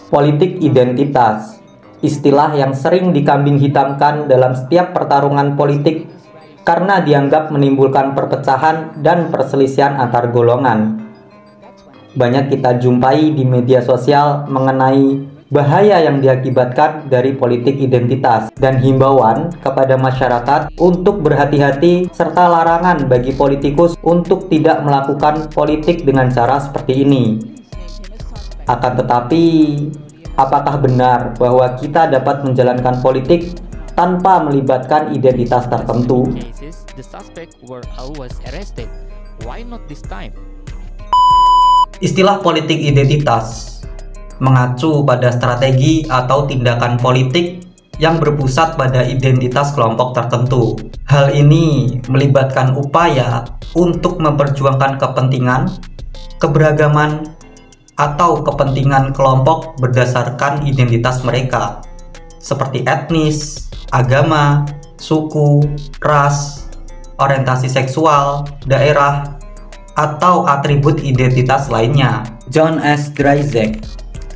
Politik identitas, istilah yang sering dikambing hitamkan dalam setiap pertarungan politik karena dianggap menimbulkan perpecahan dan perselisihan antar golongan. Banyak kita jumpai di media sosial mengenai bahaya yang diakibatkan dari politik identitas dan himbauan kepada masyarakat untuk berhati-hati serta larangan bagi politikus untuk tidak melakukan politik dengan cara seperti ini. Akan tetapi, apakah benar bahwa kita dapat menjalankan politik tanpa melibatkan identitas tertentu? Istilah politik identitas mengacu pada strategi atau tindakan politik yang berpusat pada identitas kelompok tertentu. Hal ini melibatkan upaya untuk memperjuangkan kepentingan, keberagaman, atau kepentingan kelompok berdasarkan identitas mereka, seperti etnis, agama, suku, ras, orientasi seksual, daerah, atau atribut identitas lainnya. John S. Dryzek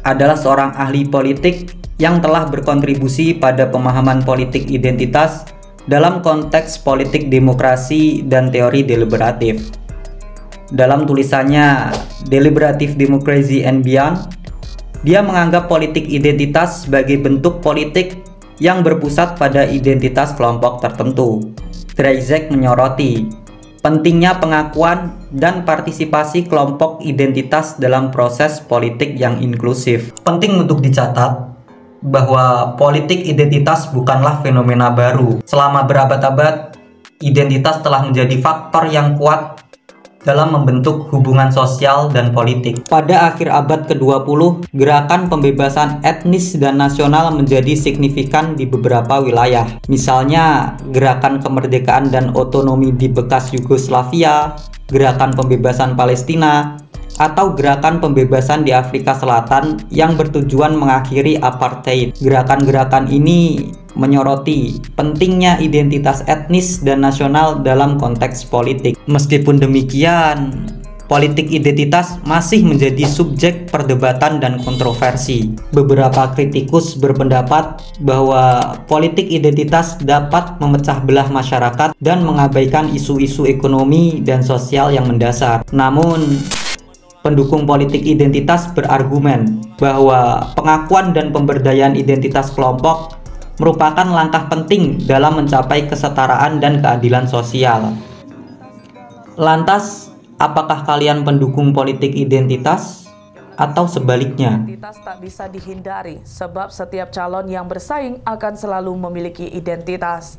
adalah seorang ahli politik yang telah berkontribusi pada pemahaman politik identitas dalam konteks politik demokrasi dan teori deliberatif. Dalam tulisannya Deliberative Democracy and Beyond, dia menganggap politik identitas sebagai bentuk politik yang berpusat pada identitas kelompok tertentu. Dryzek menyoroti pentingnya pengakuan dan partisipasi kelompok identitas dalam proses politik yang inklusif. Penting untuk dicatat bahwa politik identitas bukanlah fenomena baru. Selama berabad-abad, identitas telah menjadi faktor yang kuat dalam membentuk hubungan sosial dan politik. Pada akhir abad ke-20, gerakan pembebasan etnis dan nasional menjadi signifikan di beberapa wilayah. Misalnya, gerakan kemerdekaan dan otonomi di bekas Yugoslavia, gerakan pembebasan Palestina, atau gerakan pembebasan di Afrika Selatan yang bertujuan mengakhiri apartheid. Gerakan-gerakan ini menyoroti pentingnya identitas etnis dan nasional dalam konteks politik. Meskipun demikian, politik identitas masih menjadi subjek perdebatan dan kontroversi. Beberapa kritikus berpendapat bahwa politik identitas dapat memecah belah masyarakat dan mengabaikan isu-isu ekonomi dan sosial yang mendasar. Namun, pendukung politik identitas berargumen bahwa pengakuan dan pemberdayaan identitas kelompok merupakan langkah penting dalam mencapai kesetaraan dan keadilan sosial. Lantas, apakah kalian pendukung politik identitas atau sebaliknya? Identitas tak bisa dihindari sebab setiap calon yang bersaing akan selalu memiliki identitas.